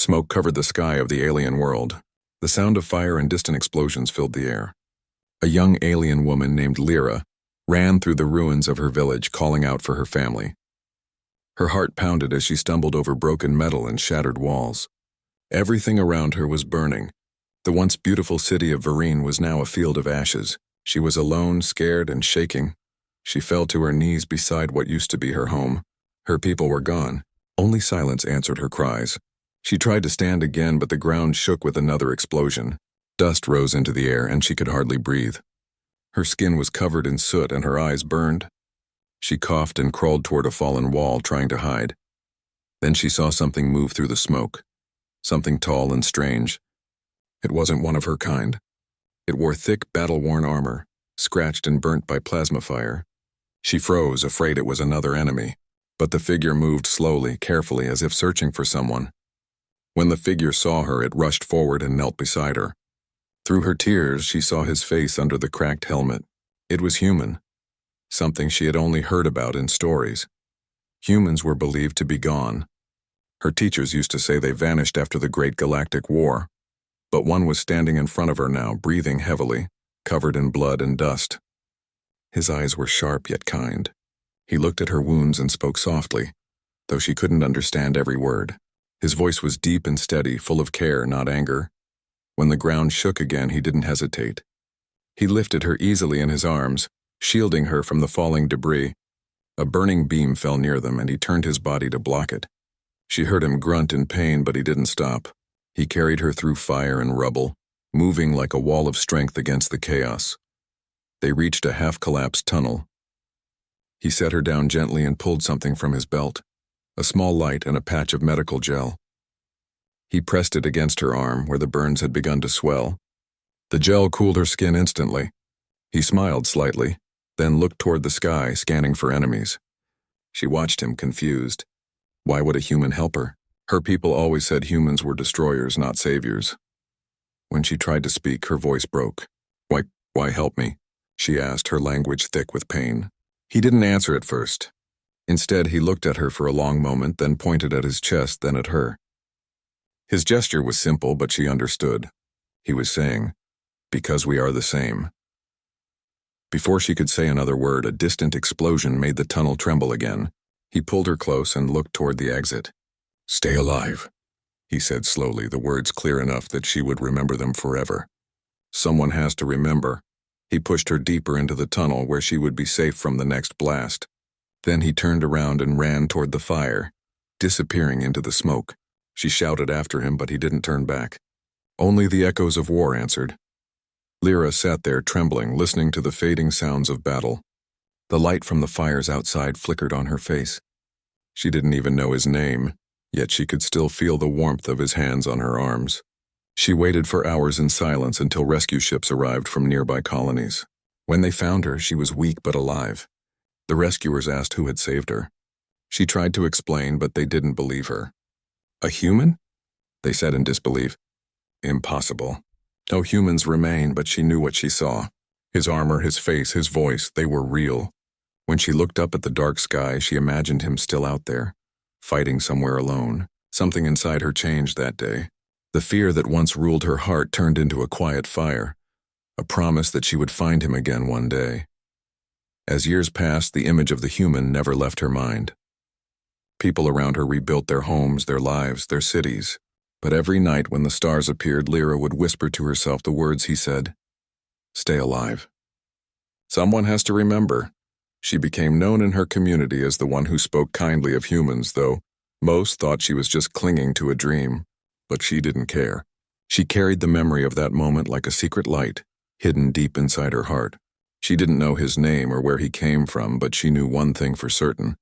Smoke covered the sky of the alien world. The sound of fire and distant explosions filled the air. A young alien woman named Lyra ran through the ruins of her village, calling out for her family. Her heart pounded as she stumbled over broken metal and shattered walls. Everything around her was burning. The once beautiful city of Vereen was now a field of ashes. She was alone, scared, and shaking. She fell to her knees beside what used to be her home. Her people were gone. Only silence answered her cries. She tried to stand again, but the ground shook with another explosion. Dust rose into the air, and she could hardly breathe. Her skin was covered in soot, and her eyes burned. She coughed and crawled toward a fallen wall, trying to hide. Then she saw something move through the smoke. Something tall and strange. It wasn't one of her kind. It wore thick, battle-worn armor, scratched and burnt by plasma fire. She froze, afraid it was another enemy. But the figure moved slowly, carefully, as if searching for someone. When the figure saw her, it rushed forward and knelt beside her. Through her tears, she saw his face under the cracked helmet. It was human. Something she had only heard about in stories. Humans were believed to be gone. Her teachers used to say they vanished after the Great Galactic War. But one was standing in front of her now, breathing heavily, covered in blood and dust. His eyes were sharp yet kind. He looked at her wounds and spoke softly, though she couldn't understand every word. His voice was deep and steady, full of care, not anger. When the ground shook again, he didn't hesitate. He lifted her easily in his arms, shielding her from the falling debris. A burning beam fell near them, and he turned his body to block it. She heard him grunt in pain, but he didn't stop. He carried her through fire and rubble, moving like a wall of strength against the chaos. They reached a half-collapsed tunnel. He set her down gently and pulled something from his belt, a small light and a patch of medical gel. He pressed it against her arm, where the burns had begun to swell. The gel cooled her skin instantly. He smiled slightly, then looked toward the sky, scanning for enemies. She watched him, confused. Why would a human help her? Her people always said humans were destroyers, not saviors. When she tried to speak, her voice broke. Why help me? She asked, her language thick with pain. He didn't answer at first. Instead, he looked at her for a long moment, then pointed at his chest, then at her. His gesture was simple, but she understood. He was saying, "Because we are the same." Before she could say another word, a distant explosion made the tunnel tremble again. He pulled her close and looked toward the exit. "Stay alive," he said slowly, the words clear enough that she would remember them forever. Someone has to remember. He pushed her deeper into the tunnel, where she would be safe from the next blast. Then he turned around and ran toward the fire, disappearing into the smoke. She shouted after him, but he didn't turn back. Only the echoes of war answered. Lyra sat there trembling, listening to the fading sounds of battle. The light from the fires outside flickered on her face. She didn't even know his name, yet she could still feel the warmth of his hands on her arms. She waited for hours in silence until rescue ships arrived from nearby colonies. When they found her, she was weak but alive. The rescuers asked who had saved her. She tried to explain, but they didn't believe her. "A human?" they said in disbelief. Impossible. No humans remain, but she knew what she saw. His armor, his face, his voice, they were real. When she looked up at the dark sky, she imagined him still out there, fighting somewhere alone. Something inside her changed that day. The fear that once ruled her heart turned into a quiet fire, a promise that she would find him again one day. As years passed, the image of the human never left her mind. People around her rebuilt their homes, their lives, their cities. But every night when the stars appeared, Lyra would whisper to herself the words he said, "Stay alive." Someone has to remember. She became known in her community as the one who spoke kindly of humans, though most thought she was just clinging to a dream. But she didn't care. She carried the memory of that moment like a secret light, hidden deep inside her heart. She didn't know his name or where he came from, but she knew one thing for certain.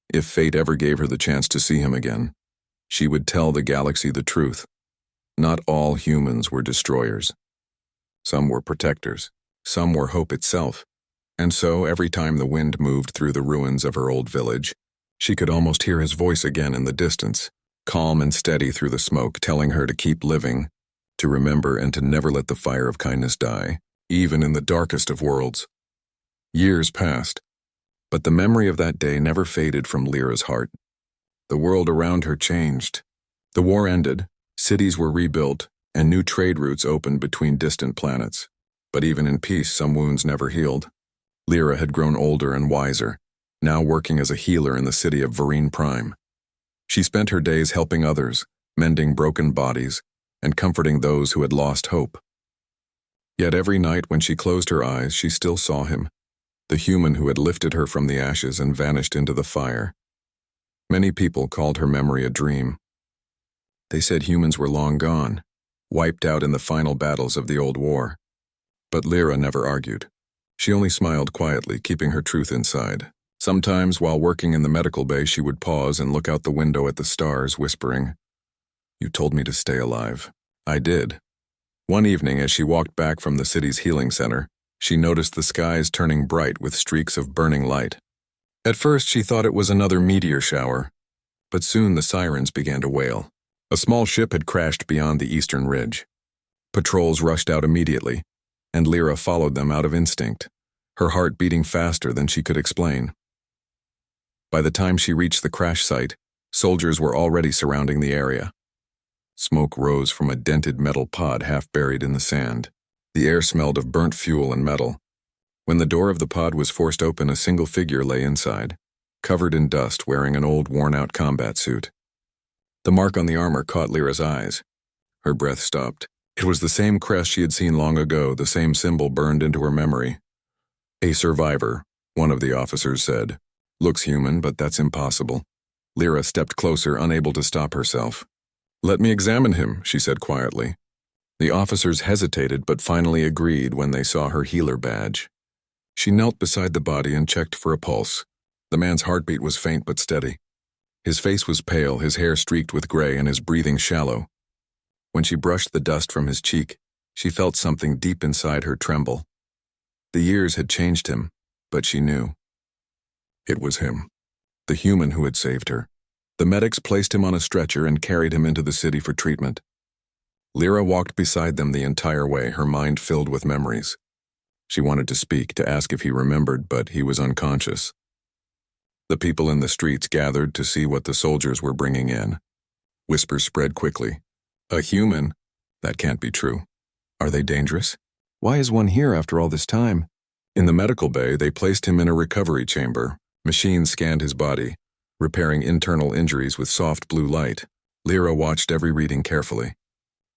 If fate ever gave her the chance to see him again, she would tell the galaxy the truth. Not all humans were destroyers. Some were protectors. Some were hope itself. And so, every time the wind moved through the ruins of her old village, she could almost hear his voice again in the distance, calm and steady through the smoke, telling her to keep living, to remember and to never let the fire of kindness die, even in the darkest of worlds. Years passed, but the memory of that day never faded from Lyra's heart. The world around her changed. The war ended, cities were rebuilt, and new trade routes opened between distant planets. But even in peace, some wounds never healed. Lyra had grown older and wiser, now working as a healer in the city of Vereen Prime. She spent her days helping others, mending broken bodies, and comforting those who had lost hope. Yet every night when she closed her eyes, she still saw him, the human who had lifted her from the ashes and vanished into the fire. Many people called her memory a dream. They said humans were long gone, wiped out in the final battles of the old war. But Lyra never argued. She only smiled quietly, keeping her truth inside. Sometimes, while working in the medical bay, she would pause and look out the window at the stars, whispering, "You told me to stay alive." I did. One evening, as she walked back from the city's healing center, she noticed the skies turning bright with streaks of burning light. At first, she thought it was another meteor shower, but soon the sirens began to wail. A small ship had crashed beyond the eastern ridge. Patrols rushed out immediately, and Lyra followed them out of instinct, her heart beating faster than she could explain. By the time she reached the crash site, soldiers were already surrounding the area. Smoke rose from a dented metal pod half buried in the sand. The air smelled of burnt fuel and metal. When the door of the pod was forced open, a single figure lay inside, covered in dust, wearing an old, worn-out combat suit. The mark on the armor caught Lyra's eyes. Her breath stopped. It was the same crest she had seen long ago, the same symbol burned into her memory. "A survivor," one of the officers said. "Looks human, but that's impossible." Lyra stepped closer, unable to stop herself. "Let me examine him," she said quietly. The officers hesitated but finally agreed when they saw her healer badge. She knelt beside the body and checked for a pulse. The man's heartbeat was faint but steady. His face was pale, his hair streaked with gray, and his breathing shallow. When she brushed the dust from his cheek, she felt something deep inside her tremble. The years had changed him, but she knew. It was him, the human who had saved her. The medics placed him on a stretcher and carried him into the city for treatment. Lyra walked beside them the entire way, her mind filled with memories. She wanted to speak, to ask if he remembered, but he was unconscious. The people in the streets gathered to see what the soldiers were bringing in. Whispers spread quickly. "A human? That can't be true. Are they dangerous? Why is one here after all this time?" In the medical bay, they placed him in a recovery chamber. Machines scanned his body, repairing internal injuries with soft blue light. Lyra watched every reading carefully.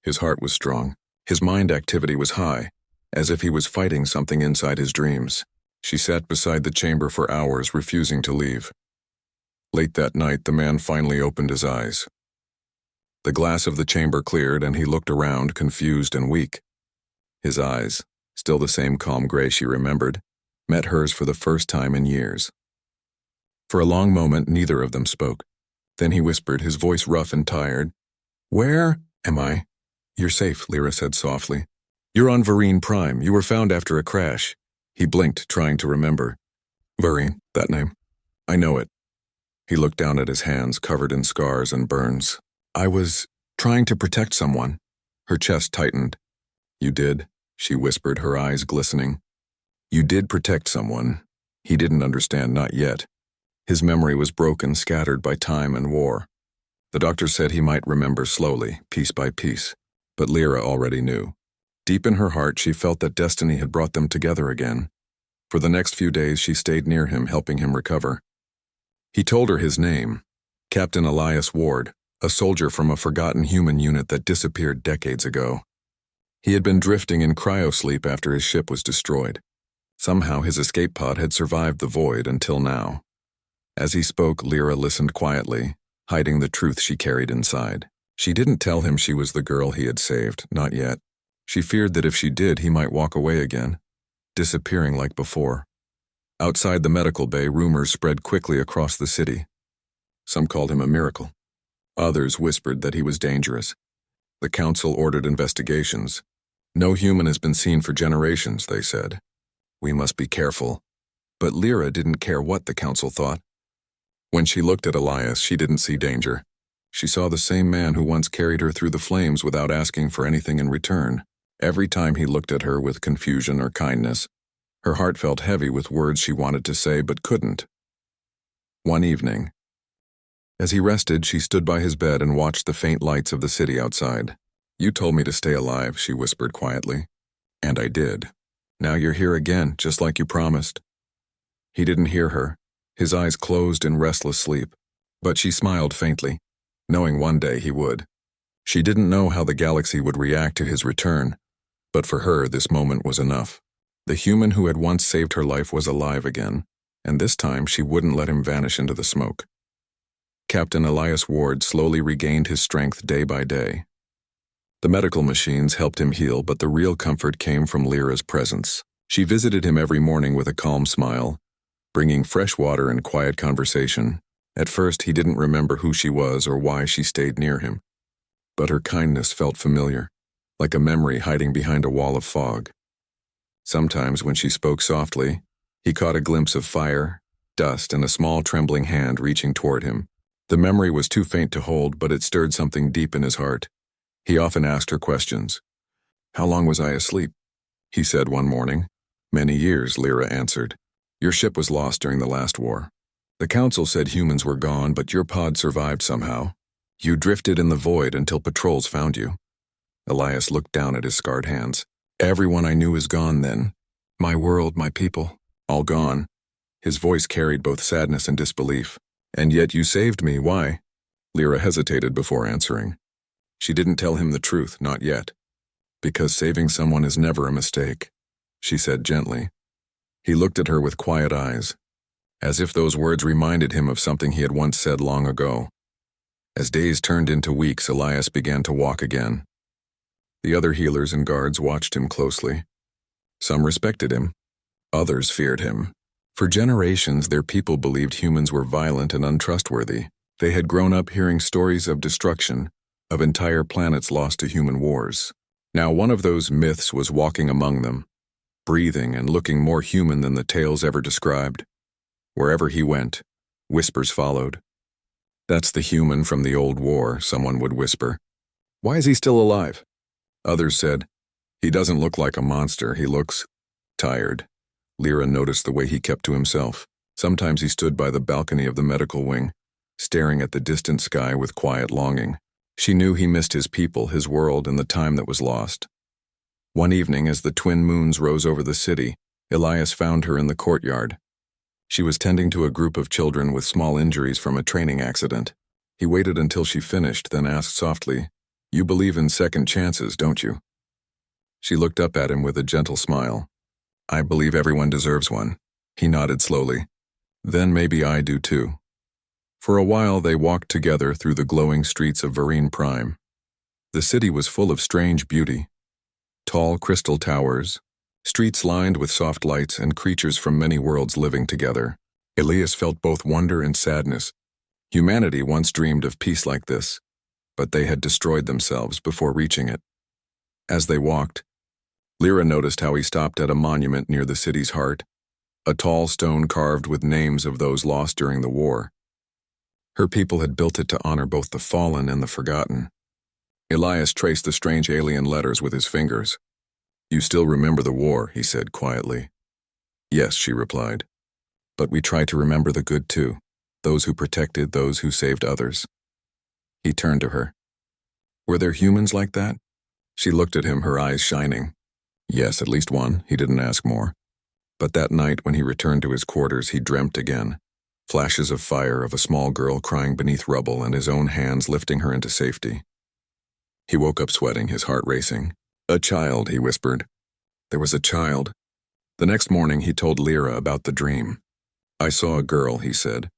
His heart was strong. His mind activity was high, as if he was fighting something inside his dreams. She sat beside the chamber for hours, refusing to leave. Late that night, the man finally opened his eyes. The glass of the chamber cleared, and he looked around, confused and weak. His eyes, still the same calm gray she remembered, met hers for the first time in years. For a long moment, neither of them spoke. Then he whispered, his voice rough and tired. "Where am I?" "You're safe," Lyra said softly. "You're on Vereen Prime. You were found after a crash." He blinked, trying to remember. "Vereen, that name. I know it." He looked down at his hands, covered in scars and burns. "I was trying to protect someone." Her chest tightened. "You did?" she whispered, her eyes glistening. "You did protect someone." He didn't understand, not yet. His memory was broken, scattered by time and war. The doctor said he might remember slowly, piece by piece, but Lyra already knew. Deep in her heart, she felt that destiny had brought them together again. For the next few days, she stayed near him, helping him recover. He told her his name, Captain Elias Ward, a soldier from a forgotten human unit that disappeared decades ago. He had been drifting in cryosleep after his ship was destroyed. Somehow his escape pod had survived the void until now. As he spoke, Lyra listened quietly, hiding the truth she carried inside. She didn't tell him she was the girl he had saved, not yet. She feared that if she did, he might walk away again, disappearing like before. Outside the medical bay, rumors spread quickly across the city. Some called him a miracle. Others whispered that he was dangerous. The council ordered investigations. "No human has been seen for generations," they said. "We must be careful." But Lyra didn't care what the council thought. When she looked at Elias, she didn't see danger. She saw the same man who once carried her through the flames without asking for anything in return. Every time he looked at her with confusion or kindness, her heart felt heavy with words she wanted to say but couldn't. One evening, As he rested, she stood by his bed and watched the faint lights of the city outside. "You told me to stay alive," she whispered quietly. "And I did. Now you're here again, just like you promised." He didn't hear her, his eyes closed in restless sleep, but she smiled faintly, knowing one day he would. She didn't know how the galaxy would react to his return, but for her this moment was enough. The human who had once saved her life was alive again, and this time she wouldn't let him vanish into the smoke. Captain Elias Ward slowly regained his strength day by day. The medical machines helped him heal, but the real comfort came from Lyra's presence. She visited him every morning with a calm smile, bringing fresh water and quiet conversation. At first he didn't remember who she was or why she stayed near him, but her kindness felt familiar, like a memory hiding behind a wall of fog. Sometimes when she spoke softly, he caught a glimpse of fire, dust, and a small trembling hand reaching toward him. The memory was too faint to hold, but it stirred something deep in his heart. He often asked her questions. "How long was I asleep?" he said one morning. "Many years," Lyra answered. "Your ship was lost during the last war. The council said humans were gone, but your pod survived somehow. You drifted in the void until patrols found you." Elias looked down at his scarred hands. "Everyone I knew is gone then. My world, my people, all gone." His voice carried both sadness and disbelief. "And yet you saved me, why?" Lyra hesitated before answering. She didn't tell him the truth, not yet. "Because saving someone is never a mistake," she said gently. He looked at her with quiet eyes, as if those words reminded him of something he had once said long ago. As days turned into weeks, Elias began to walk again. The other healers and guards watched him closely. Some respected him. Others feared him. For generations, their people believed humans were violent and untrustworthy. They had grown up hearing stories of destruction, of entire planets lost to human wars. Now one of those myths was walking among them, breathing and looking more human than the tales ever described. Wherever he went, whispers followed. "That's the human from the old war," someone would whisper. "Why is he still alive?" Others said, "He doesn't look like a monster, he looks tired." Lyra noticed the way he kept to himself. Sometimes he stood by the balcony of the medical wing, staring at the distant sky with quiet longing. She knew he missed his people, his world, and the time that was lost. One evening, as the twin moons rose over the city, Elias found her in the courtyard. She was tending to a group of children with small injuries from a training accident. He waited until she finished, then asked softly, "You believe in second chances, don't you?" She looked up at him with a gentle smile. "I believe everyone deserves one." He nodded slowly. "Then maybe I do too." For a while they walked together through the glowing streets of Vereen Prime. The city was full of strange beauty. Tall crystal towers, streets lined with soft lights, and creatures from many worlds living together. Elias felt both wonder and sadness. Humanity once dreamed of peace like this, but they had destroyed themselves before reaching it. As they walked, Lyra noticed how he stopped at a monument near the city's heart, a tall stone carved with names of those lost during the war. Her people had built it to honor both the fallen and the forgotten. Elias traced the strange alien letters with his fingers. "You still remember the war," he said quietly. "Yes," she replied. "But we try to remember the good too, those who protected, those who saved others." He turned to her. "Were there humans like that?" She looked at him, her eyes shining. "Yes, at least one." He didn't ask more. But that night, when he returned to his quarters, he dreamt again. Flashes of fire, of a small girl crying beneath rubble, and his own hands lifting her into safety. He woke up sweating, his heart racing. "A child," he whispered. "There was a child." The next morning he told Lyra about the dream. "I saw a girl," he said.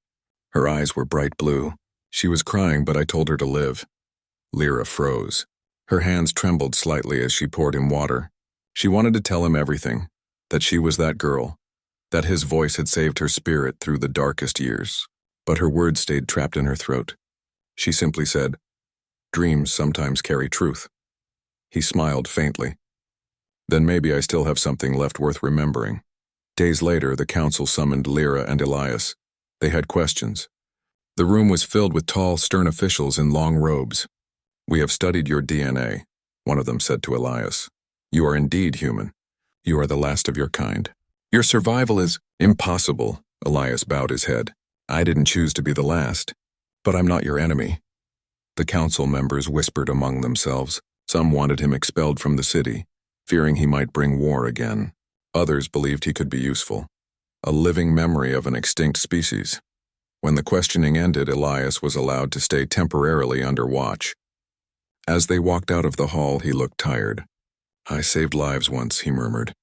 "Her eyes were bright blue. She was crying, but I told her to live." Lyra froze. Her hands trembled slightly as she poured him water. She wanted to tell him everything, that she was that girl, that his voice had saved her spirit through the darkest years. But her words stayed trapped in her throat. She simply said, "Dreams sometimes carry truth." He smiled faintly. "Then maybe I still have something left worth remembering." Days later, the council summoned Lyra and Elias. They had questions. The room was filled with tall, stern officials in long robes. "We have studied your DNA," one of them said to Elias. "You are indeed human. You are the last of your kind. Your survival is impossible." Elias bowed his head. "I didn't choose to be the last." But I'm not your enemy. The council members whispered among themselves. Some wanted him expelled from the city, fearing he might bring war again. Others believed he could be useful, a living memory of an extinct species. When the questioning ended, Elias was allowed to stay temporarily under watch. As they walked out of the hall, he looked tired. I saved lives once, he murmured.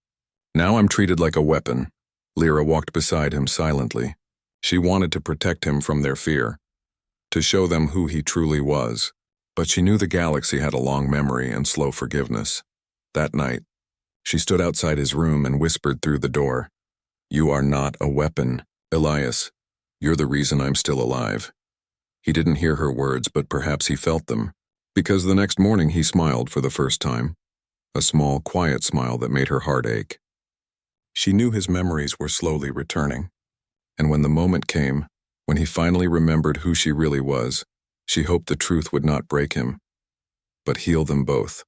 Now I'm treated like a weapon. Lyra walked beside him silently. She wanted to protect him from their fear, to show them who he truly was. But she knew the galaxy had a long memory and slow forgiveness. That night, she stood outside his room and whispered through the door, "You are not a weapon, Elias. You're the reason I'm still alive." He didn't hear her words, but perhaps he felt them, because the next morning he smiled for the first time, a small, quiet smile that made her heart ache. She knew his memories were slowly returning, and when the moment came, when he finally remembered who she really was, she hoped the truth would not break him, but heal them both.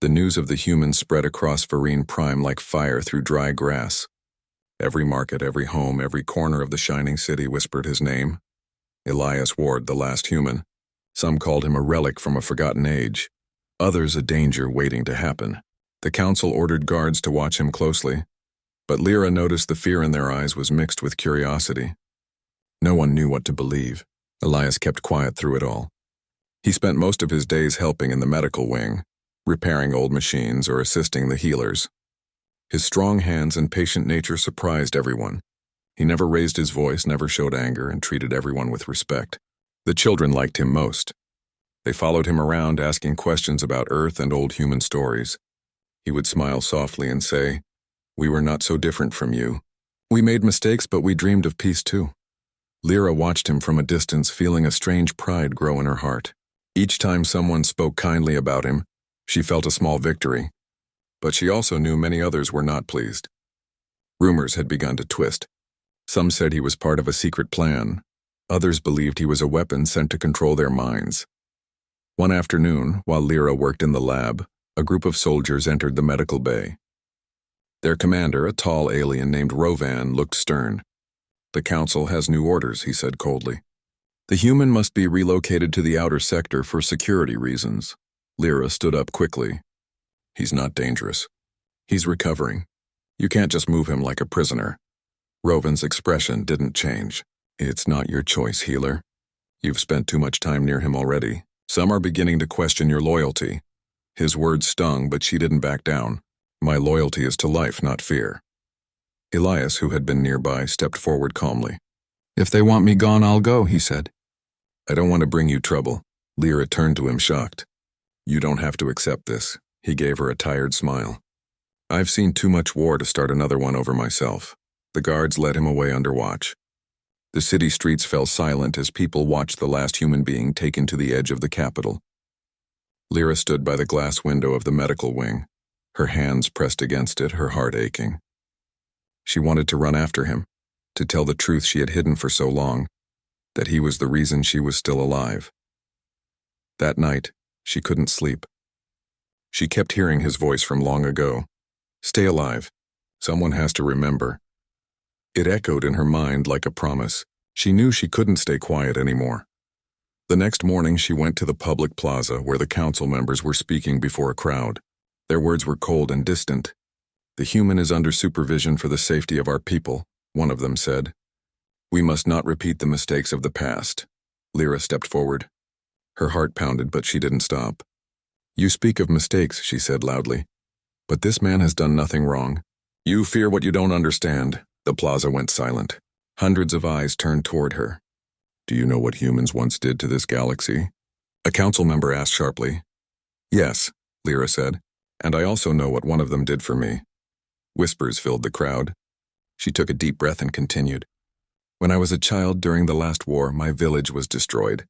The news of the humans spread across Vereen Prime like fire through dry grass. Every market, every home, every corner of the shining city whispered his name. Elias Ward, the last human. Some called him a relic from a forgotten age, others a danger waiting to happen. The council ordered guards to watch him closely, but Lyra noticed the fear in their eyes was mixed with curiosity. No one knew what to believe. Elias kept quiet through it all. He spent most of his days helping in the medical wing, repairing old machines or assisting the healers. His strong hands and patient nature surprised everyone. He never raised his voice, never showed anger, and treated everyone with respect. The children liked him most. They followed him around asking questions about Earth and old human stories. He would smile softly and say, "We were not so different from you. We made mistakes, but we dreamed of peace too." Lyra watched him from a distance, feeling a strange pride grow in her heart. Each time someone spoke kindly about him, she felt a small victory. But she also knew many others were not pleased. Rumors had begun to twist. Some said he was part of a secret plan. Others believed he was a weapon sent to control their minds. One afternoon, while Lyra worked in the lab, a group of soldiers entered the medical bay. Their commander, a tall alien named Rovan, looked stern. "The council has new orders," he said coldly. "The human must be relocated to the outer sector for security reasons." Lyra stood up quickly. "He's not dangerous. He's recovering. You can't just move him like a prisoner." Rovan's expression didn't change. "It's not your choice, healer. You've spent too much time near him already. Some are beginning to question your loyalty." His words stung, but she didn't back down. "My loyalty is to life, not fear." Elias, who had been nearby, stepped forward calmly. "If they want me gone, I'll go," he said. "I don't want to bring you trouble." Lyra turned to him, shocked. "You don't have to accept this." He gave her a tired smile. "I've seen too much war to start another one over myself." The guards led him away under watch. The city streets fell silent as people watched the last human being taken to the edge of the capital. Lyra stood by the glass window of the medical wing, her hands pressed against it, her heart aching. She wanted to run after him, to tell the truth she had hidden for so long, that he was the reason she was still alive. That night, she couldn't sleep. She kept hearing his voice from long ago. "Stay alive. Someone has to remember." It echoed in her mind like a promise. She knew she couldn't stay quiet anymore. The next morning, she went to the public plaza where the council members were speaking before a crowd. Their words were cold and distant. "The human is under supervision for the safety of our people," one of them said. "We must not repeat the mistakes of the past." Lyra stepped forward. Her heart pounded, but she didn't stop. "You speak of mistakes," she said loudly. "But this man has done nothing wrong. You fear what you don't understand." The plaza went silent. Hundreds of eyes turned toward her. "Do you know what humans once did to this galaxy?" A council member asked sharply. "Yes," Lyra said, "and I also know what one of them did for me." Whispers filled the crowd. She took a deep breath and continued. "When I was a child during the last war, my village was destroyed.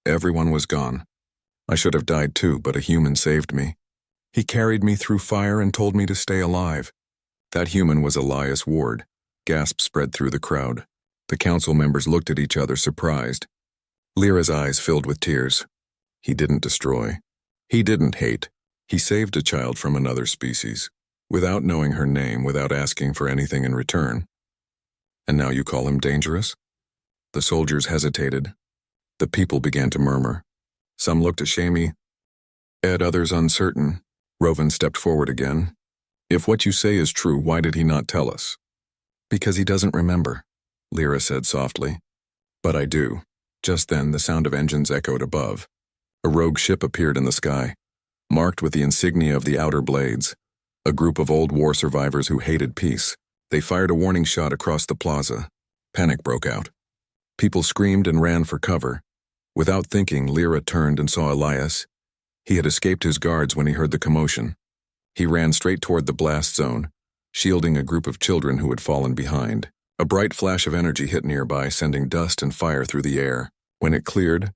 Everyone was gone. I should have died too, but a human saved me. He carried me through fire and told me to stay alive. That human was Elias Ward." Gasps spread through the crowd. The council members looked at each other, surprised. Lyra's eyes filled with tears. He didn't destroy. He didn't hate. He saved a child from another species, without knowing her name, without asking for anything in return. And now you call him dangerous? The soldiers hesitated. The people began to murmur. Some looked ashamed, at others uncertain. Rovan stepped forward again. If what you say is true, why did he not tell us? Because he doesn't remember, Lyra said softly. But I do. Just then, the sound of engines echoed above. A rogue ship appeared in the sky, marked with the insignia of the Outer Blades, a group of old war survivors who hated peace. They fired a warning shot across the plaza. Panic broke out. People screamed and ran for cover. Without thinking, Lyra turned and saw Elias. He had escaped his guards when he heard the commotion. He ran straight toward the blast zone, shielding a group of children who had fallen behind. A bright flash of energy hit nearby, sending dust and fire through the air. When it cleared,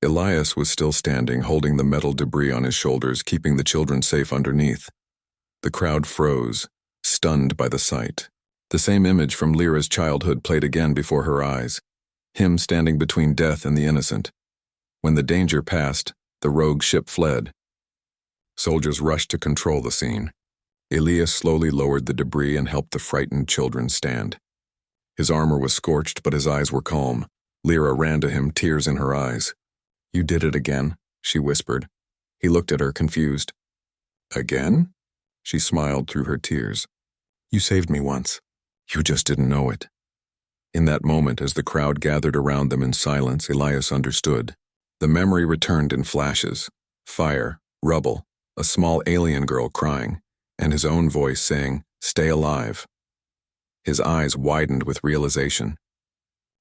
Elias was still standing, holding the metal debris on his shoulders, keeping the children safe underneath. The crowd froze, stunned by the sight. The same image from Lyra's childhood played again before her eyes, him standing between death and the innocent. When the danger passed, the rogue ship fled. Soldiers rushed to control the scene. Elias slowly lowered the debris and helped the frightened children stand. His armor was scorched, but his eyes were calm. Lyra ran to him, tears in her eyes. You did it again, she whispered. He looked at her, confused. Again? She smiled through her tears. You saved me once. You just didn't know it. In that moment, as the crowd gathered around them in silence, Elias understood. The memory returned in flashes. Fire, rubble, a small alien girl crying, and his own voice saying, "Stay alive." His eyes widened with realization.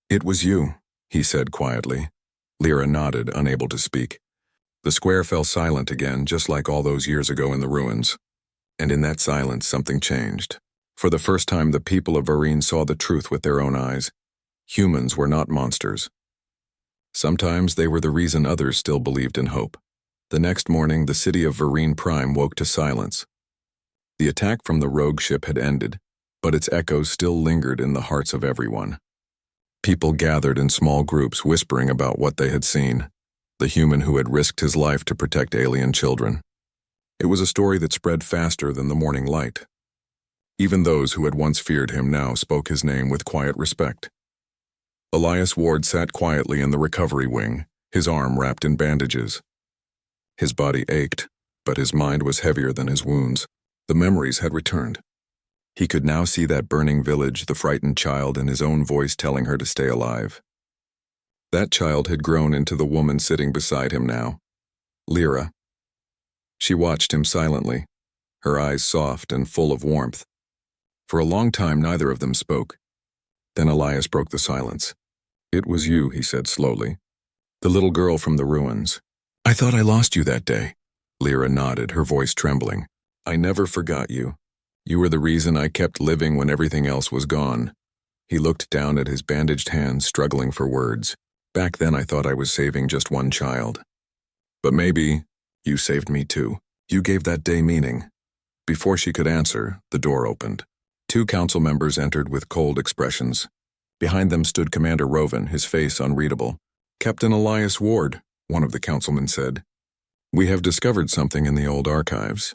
It was you, he said quietly. Lyra nodded, unable to speak. The square fell silent again, just like all those years ago in the ruins. And in that silence, something changed. For the first time, the people of Varine saw the truth with their own eyes. Humans were not monsters. Sometimes they were the reason others still believed in hope. The next morning, the city of Varine Prime woke to silence. The attack from the rogue ship had ended, but its echoes still lingered in the hearts of everyone. People gathered in small groups, whispering about what they had seen, the human who had risked his life to protect alien children. It was a story that spread faster than the morning light. Even those who had once feared him now spoke his name with quiet respect. Elias Ward sat quietly in the recovery wing, his arm wrapped in bandages. His body ached, but his mind was heavier than his wounds. The memories had returned. He could now see that burning village, the frightened child, and his own voice telling her to stay alive. That child had grown into the woman sitting beside him now, Lyra. She watched him silently, her eyes soft and full of warmth. For a long time, neither of them spoke. Then Elias broke the silence. It was you, he said slowly. The little girl from the ruins. I thought I lost you that day. Lyra nodded, her voice trembling. I never forgot you. You were the reason I kept living when everything else was gone. He looked down at his bandaged hands, struggling for words. Back then I thought I was saving just one child. But maybe you saved me too. You gave that day meaning. Before she could answer, the door opened. 2 council members entered with cold expressions. Behind them stood Commander Rovan, his face unreadable. Captain Elias Ward, one of the councilmen said. We have discovered something in the old archives.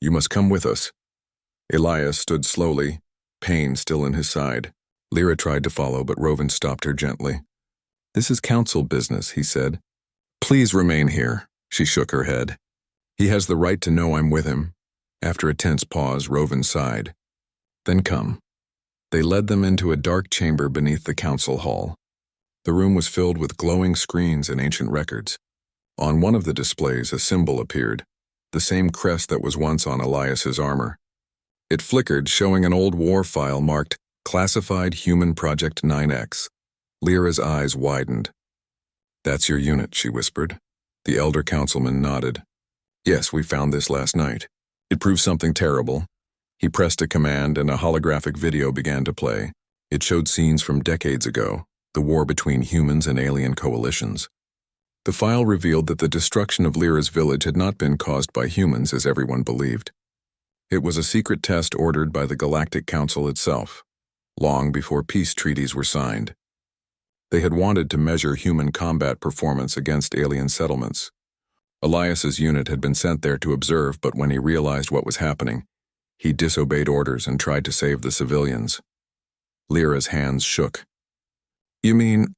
You must come with us. Elias stood slowly, pain still in his side. Lyra tried to follow, but Rovan stopped her gently. This is council business, he said. Please remain here. She shook her head. He has the right to know I'm with him. After a tense pause, Rovan sighed. Then come. They led them into a dark chamber beneath the council hall. The room was filled with glowing screens and ancient records. On one of the displays, a symbol appeared, the same crest that was once on Elias's armor. It flickered, showing an old war file marked Classified Human Project 9X. Lyra's eyes widened. That's your unit, she whispered. The elder councilman nodded. Yes, we found this last night. It proved something terrible. He pressed a command and a holographic video began to play. It showed scenes from decades ago, the war between humans and alien coalitions. The file revealed that the destruction of Lyra's village had not been caused by humans as everyone believed. It was a secret test ordered by the Galactic Council itself, long before peace treaties were signed. They had wanted to measure human combat performance against alien settlements. Elias's unit had been sent there to observe, but when he realized what was happening, he disobeyed orders and tried to save the civilians. Lyra's hands shook. You mean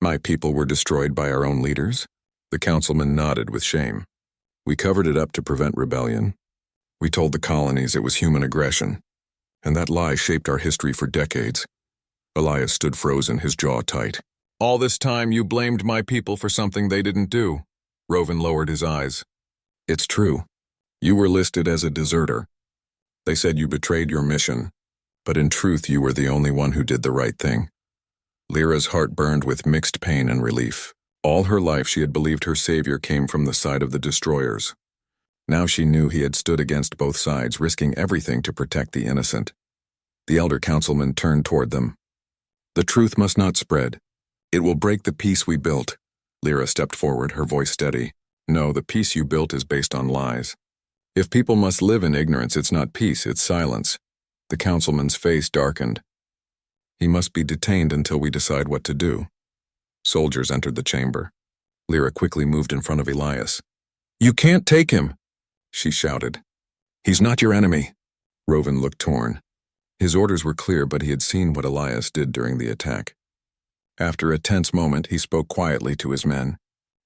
my people were destroyed by our own leaders? The councilman nodded with shame. We covered it up to prevent rebellion. We told the colonies it was human aggression, and that lie shaped our history for decades. Elias stood frozen, his jaw tight. All this time you blamed my people for something they didn't do. Rovan lowered his eyes. It's true. You were listed as a deserter. They said you betrayed your mission, but in truth you were the only one who did the right thing. Lyra's heart burned with mixed pain and relief. All her life she had believed her savior came from the side of the destroyers. Now she knew he had stood against both sides, risking everything to protect the innocent. The elder councilman turned toward them. The truth must not spread. It will break the peace we built. Lyra stepped forward, her voice steady. No, the peace you built is based on lies. If people must live in ignorance, it's not peace, it's silence. The councilman's face darkened. He must be detained until we decide what to do. Soldiers entered the chamber. Lyra quickly moved in front of Elias. You can't take him, she shouted. He's not your enemy. Rovan looked torn. His orders were clear, but he had seen what Elias did during the attack. After a tense moment, he spoke quietly to his men.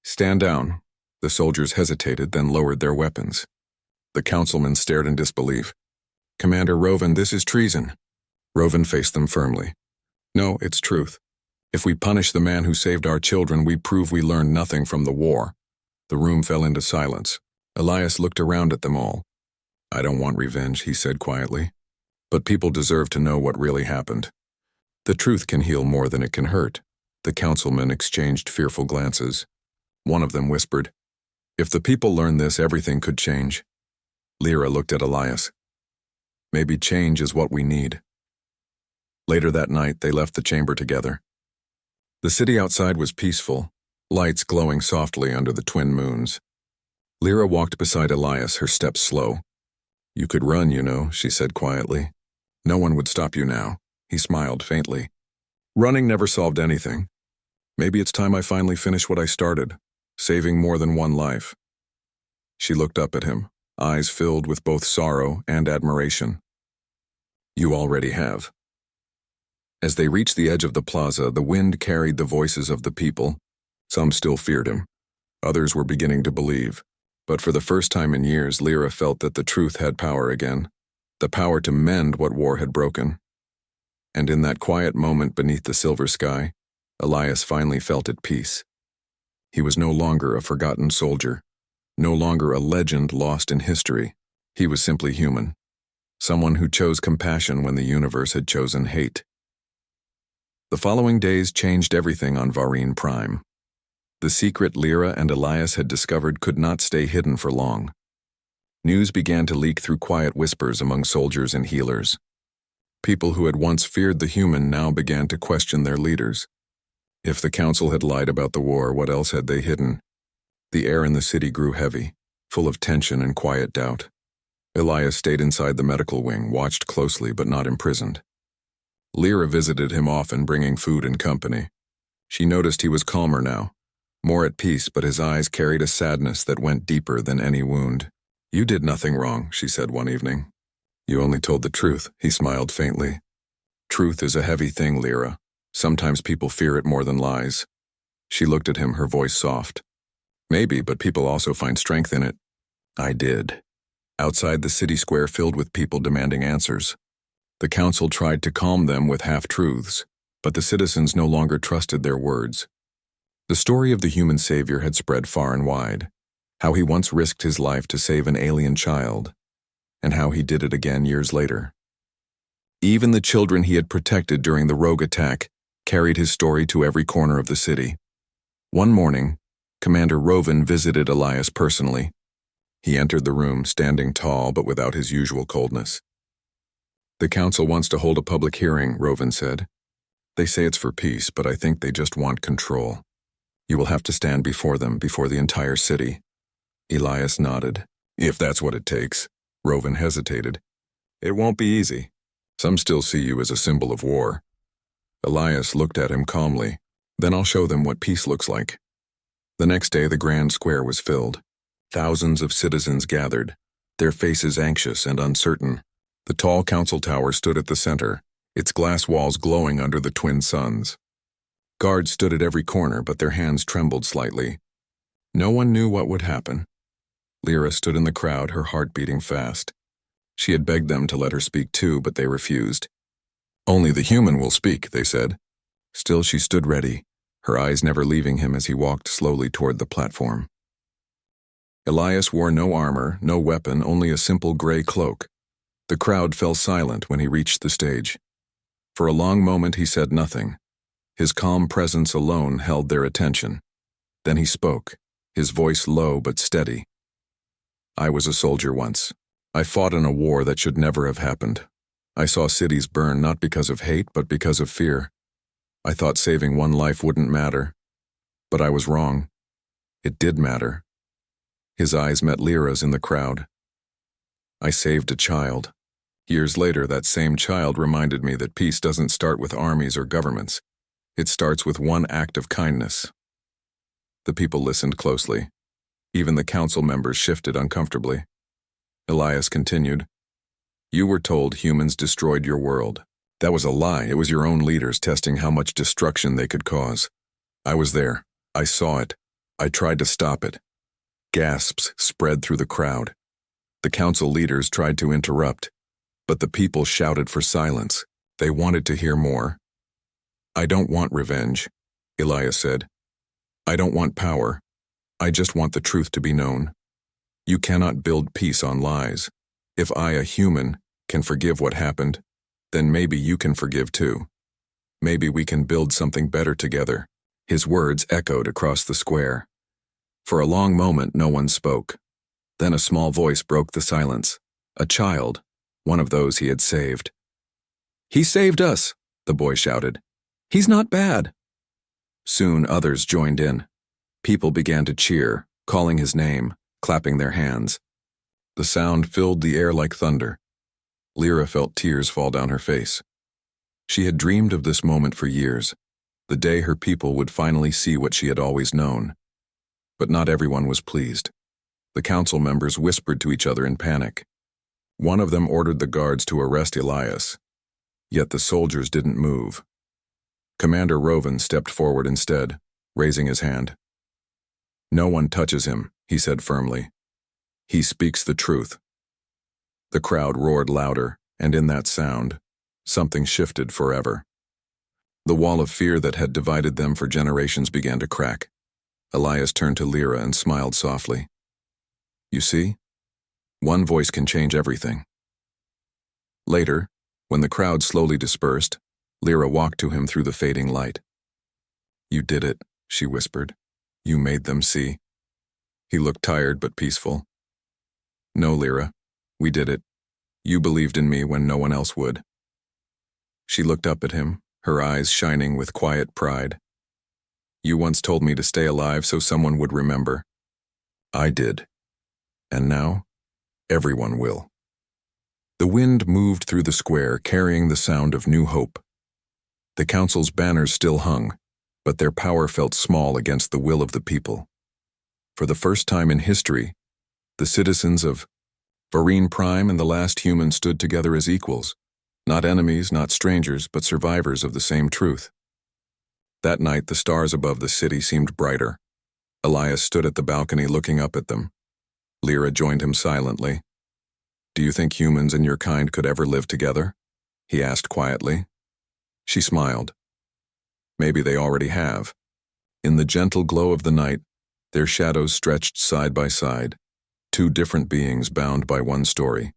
Stand down. The soldiers hesitated, then lowered their weapons. The councilman stared in disbelief. Commander Rovan, this is treason. Rovan faced them firmly. No, it's truth. If we punish the man who saved our children, we prove we learned nothing from the war. The room fell into silence. Elias looked around at them all. I don't want revenge, he said quietly. But people deserve to know what really happened. The truth can heal more than it can hurt. The councilmen exchanged fearful glances. One of them whispered, If the people learn this, everything could change. Lyra looked at Elias. Maybe change is what we need. Later that night, they left the chamber together. The city outside was peaceful, lights glowing softly under the twin moons. Lyra walked beside Elias, her steps slow. You could run, you know, she said quietly. No one would stop you now. He smiled faintly. Running never solved anything. Maybe it's time I finally finish what I started, saving more than one life. She looked up at him, eyes filled with both sorrow and admiration. You already have. As they reached the edge of the plaza, the wind carried the voices of the people. Some still feared him. Others were beginning to believe. But for the first time in years, Lyra felt that the truth had power again, the power to mend what war had broken. And in that quiet moment beneath the silver sky, Elias finally felt at peace. He was no longer a forgotten soldier, no longer a legend lost in history. He was simply human, someone who chose compassion when the universe had chosen hate. The following days changed everything on Varine Prime. The secret Lyra and Elias had discovered could not stay hidden for long. News began to leak through quiet whispers among soldiers and healers. People who had once feared the human now began to question their leaders. If the council had lied about the war, what else had they hidden? The air in the city grew heavy, full of tension and quiet doubt. Elias stayed inside the medical wing, watched closely but not imprisoned. Lyra visited him often, bringing food and company. She noticed he was calmer now, more at peace, but his eyes carried a sadness that went deeper than any wound. You did nothing wrong, she said one evening. You only told the truth, he smiled faintly. Truth is a heavy thing, Lyra. Sometimes people fear it more than lies. She looked at him, her voice soft. Maybe, but people also find strength in it. I did. Outside the city square filled with people demanding answers. The council tried to calm them with half-truths, but the citizens no longer trusted their words. The story of the human savior had spread far and wide, how he once risked his life to save an alien child, and how he did it again years later. Even the children he had protected during the rogue attack carried his story to every corner of the city. One morning, Commander Rovan visited Elias personally. He entered the room, standing tall but without his usual coldness. The council wants to hold a public hearing, Rovan said. They say it's for peace, but I think they just want control. You will have to stand before them, before the entire city. Elias nodded. If that's what it takes. Rovan hesitated. It won't be easy. Some still see you as a symbol of war. Elias looked at him calmly. Then I'll show them what peace looks like. The next day, the grand square was filled. Thousands of citizens gathered, their faces anxious and uncertain. The tall council tower stood at the center, its glass walls glowing under the twin suns. Guards stood at every corner, but their hands trembled slightly. No one knew what would happen. Lyra stood in the crowd, her heart beating fast. She had begged them to let her speak too, but they refused. "Only the human will speak," they said. Still she stood ready, her eyes never leaving him as he walked slowly toward the platform. Elias wore no armor, no weapon, only a simple gray cloak. The crowd fell silent when he reached the stage. For a long moment he said nothing. His calm presence alone held their attention. Then he spoke, his voice low but steady. "I was a soldier once. I fought in a war that should never have happened. I saw cities burn not because of hate but because of fear. I thought saving one life wouldn't matter. But I was wrong. It did matter." His eyes met Lyra's in the crowd. "I saved a child. Years later, that same child reminded me that peace doesn't start with armies or governments. It starts with one act of kindness." The people listened closely. Even the council members shifted uncomfortably. Elias continued, "You were told humans destroyed your world. That was a lie. It was your own leaders testing how much destruction they could cause. I was there. I saw it. I tried to stop it." Gasps spread through the crowd. The council leaders tried to interrupt, but the people shouted for silence. They wanted to hear more. "I don't want revenge," Elias said. "I don't want power. I just want the truth to be known. You cannot build peace on lies. If I, a human, can forgive what happened, then maybe you can forgive too. Maybe we can build something better together." His words echoed across the square. For a long moment, no one spoke. Then a small voice broke the silence. A child, one of those he had saved. "He saved us," the boy shouted. "He's not bad." Soon others joined in. People began to cheer, calling his name, clapping their hands. The sound filled the air like thunder. Lyra felt tears fall down her face. She had dreamed of this moment for years, the day her people would finally see what she had always known. But not everyone was pleased. The council members whispered to each other in panic. One of them ordered the guards to arrest Elias. Yet the soldiers didn't move. Commander Roven stepped forward instead, raising his hand. "No one touches him," he said firmly. "He speaks the truth." The crowd roared louder, and in that sound, something shifted forever. The wall of fear that had divided them for generations began to crack. Elias turned to Lyra and smiled softly. "You see? One voice can change everything." Later, when the crowd slowly dispersed, Lyra walked to him through the fading light. "You did it," she whispered. "You made them see." He looked tired but peaceful. "No, Lyra, we did it. You believed in me when no one else would." She looked up at him, her eyes shining with quiet pride. "You once told me to stay alive so someone would remember. I did. And now, everyone will." The wind moved through the square, carrying the sound of new hope. The council's banners still hung, but their power felt small against the will of the people. For the first time in history, the citizens of Vereen Prime and the last human stood together as equals, not enemies, not strangers, but survivors of the same truth. That night, the stars above the city seemed brighter. Elias stood at the balcony looking up at them. Lyra joined him silently. "Do you think humans and your kind could ever live together?" he asked quietly. She smiled. "Maybe they already have." In the gentle glow of the night, their shadows stretched side by side, two different beings bound by one story,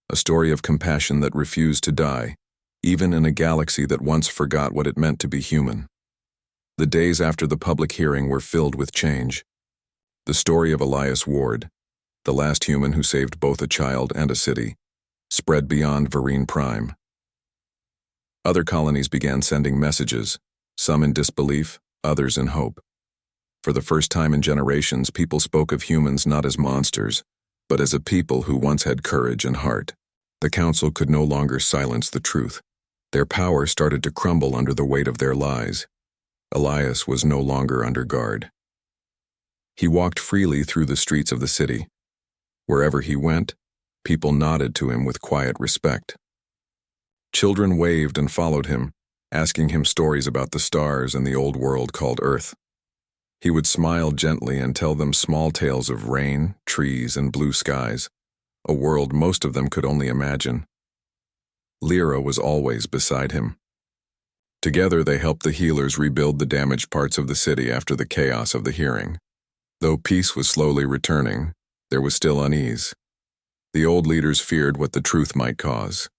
a story of compassion that refused to die, even in a galaxy that once forgot what it meant to be human. The days after the public hearing were filled with change. The story of Elias Ward, the last human who saved both a child and a city, spread beyond Vereen Prime. Other colonies began sending messages, some in disbelief, others in hope. For the first time in generations, people spoke of humans not as monsters, but as a people who once had courage and heart. The council could no longer silence the truth. Their power started to crumble under the weight of their lies. Elias was no longer under guard. He walked freely through the streets of the city. Wherever he went, people nodded to him with quiet respect. Children waved and followed him, asking him stories about the stars and the old world called Earth. He would smile gently and tell them small tales of rain, trees, and blue skies, a world most of them could only imagine. Lyra was always beside him. Together they helped the healers rebuild the damaged parts of the city after the chaos of the hearing. Though peace was slowly returning, there was still unease. The old leaders feared what the truth might cause.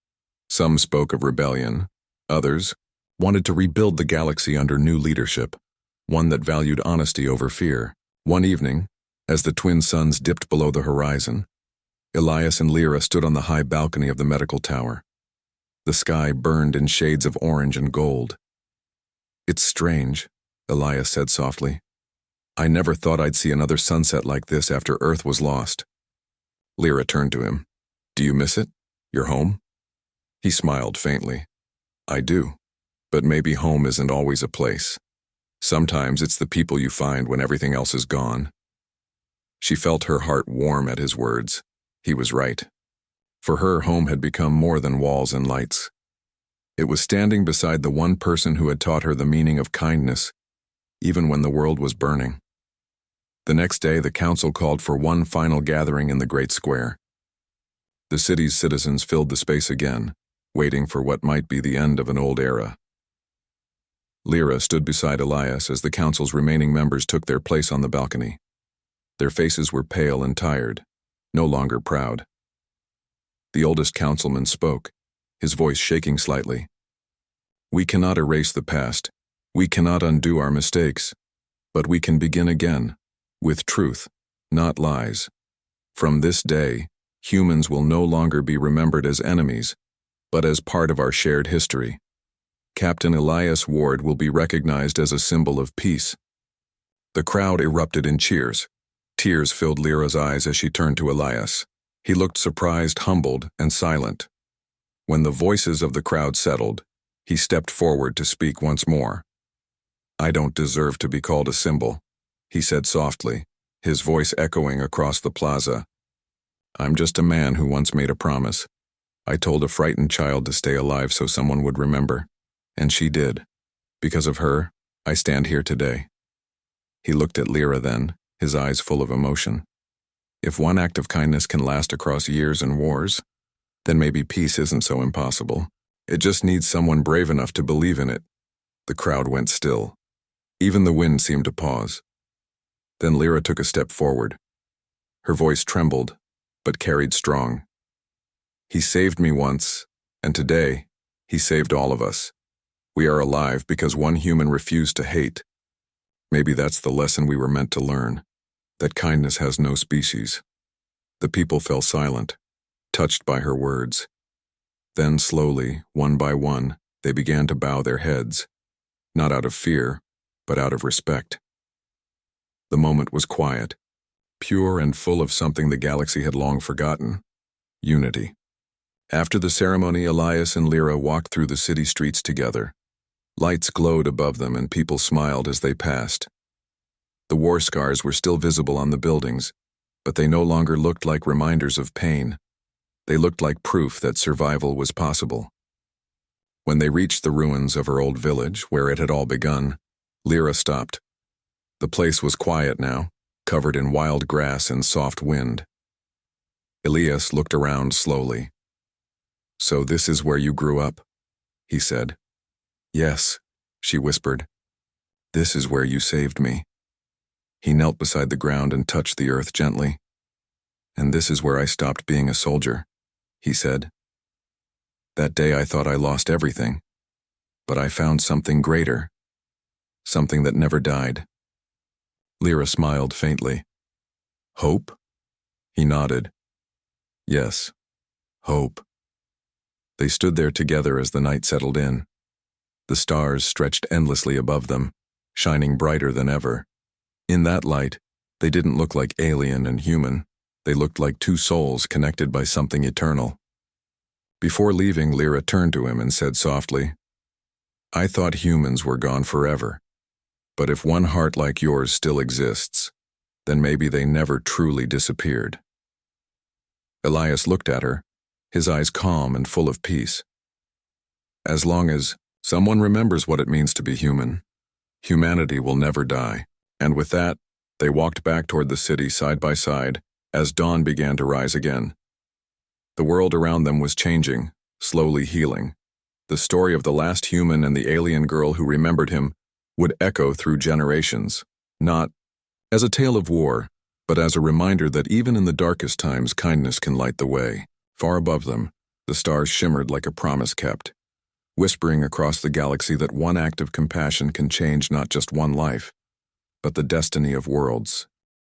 Some spoke of rebellion. Others wanted to rebuild the galaxy under new leadership, one that valued honesty over fear. One evening, as the twin suns dipped below the horizon, Elias and Lyra stood on the high balcony of the medical tower. The sky burned in shades of orange and gold. "It's strange," Elias said softly. "I never thought I'd see another sunset like this after Earth was lost." Lyra turned to him. "Do you miss it? Your home?" He smiled faintly. "I do, but maybe home isn't always a place. Sometimes it's the people you find when everything else is gone." She felt her heart warm at his words. He was right. For her, home had become more than walls and lights. It was standing beside the one person who had taught her the meaning of kindness, even when the world was burning. The next day, the council called for one final gathering in the great square. The city's citizens filled the space again, waiting for what might be the end of an old era. Lyra stood beside Elias as the council's remaining members took their place on the balcony. Their faces were pale and tired, no longer proud. The oldest councilman spoke, his voice shaking slightly. "We cannot erase the past. We cannot undo our mistakes. But we can begin again, with truth, not lies. From this day, humans will no longer be remembered as enemies, but as part of our shared history. Captain Elias Ward will be recognized as a symbol of peace." The crowd erupted in cheers. Tears filled Lyra's eyes as she turned to Elias. He looked surprised, humbled, and silent. When the voices of the crowd settled, he stepped forward to speak once more. "I don't deserve to be called a symbol," he said softly, his voice echoing across the plaza. "I'm just a man who once made a promise. I told a frightened child to stay alive so someone would remember, and she did. Because of her, I stand here today." He looked at Lyra then, his eyes full of emotion. If one act of kindness can last across years and wars, then maybe peace isn't so impossible. It just needs someone brave enough to believe in it. The crowd went still. Even the wind seemed to pause. Then Lyra took a step forward. Her voice trembled, but carried strong. "He saved me once, and today, he saved all of us. We are alive because one human refused to hate. Maybe that's the lesson we were meant to learn, that kindness has no species." The people fell silent, touched by her words. Then slowly, one by one, they began to bow their heads, not out of fear, but out of respect. The moment was quiet, pure and full of something the galaxy had long forgotten: unity. After the ceremony, Elias and Lyra walked through the city streets together. Lights glowed above them and people smiled as they passed. The war scars were still visible on the buildings, but they no longer looked like reminders of pain. They looked like proof that survival was possible. When they reached the ruins of her old village, where it had all begun, Lyra stopped. The place was quiet now, covered in wild grass and soft wind. Elias looked around slowly. "So this is where you grew up?" he said. "Yes," she whispered. "This is where you saved me." He knelt beside the ground and touched the earth gently. "And this is where I stopped being a soldier," he said. "That day I thought I lost everything, but I found something greater, something that never died." Lyra smiled faintly. "Hope?" He nodded. "Yes, hope." They stood there together as the night settled in. The stars stretched endlessly above them, shining brighter than ever. In that light, they didn't look like alien and human. They looked like two souls connected by something eternal. Before leaving, Lyra turned to him and said softly, "I thought humans were gone forever. But if one heart like yours still exists, then maybe they never truly disappeared." Elias looked at her, his eyes calm and full of peace. "As long as Someone remembers what it means to be human. Humanity will never die. And with that, they walked back toward the city side by side as dawn began to rise again. The world around them was changing, slowly healing. The story of the last human and the alien girl who remembered him would echo through generations, not as a tale of war, but as a reminder that even in the darkest times kindness can light the way. Far above them, the stars shimmered like a promise kept, whispering across the galaxy that one act of compassion can change not just one life, but the destiny of worlds.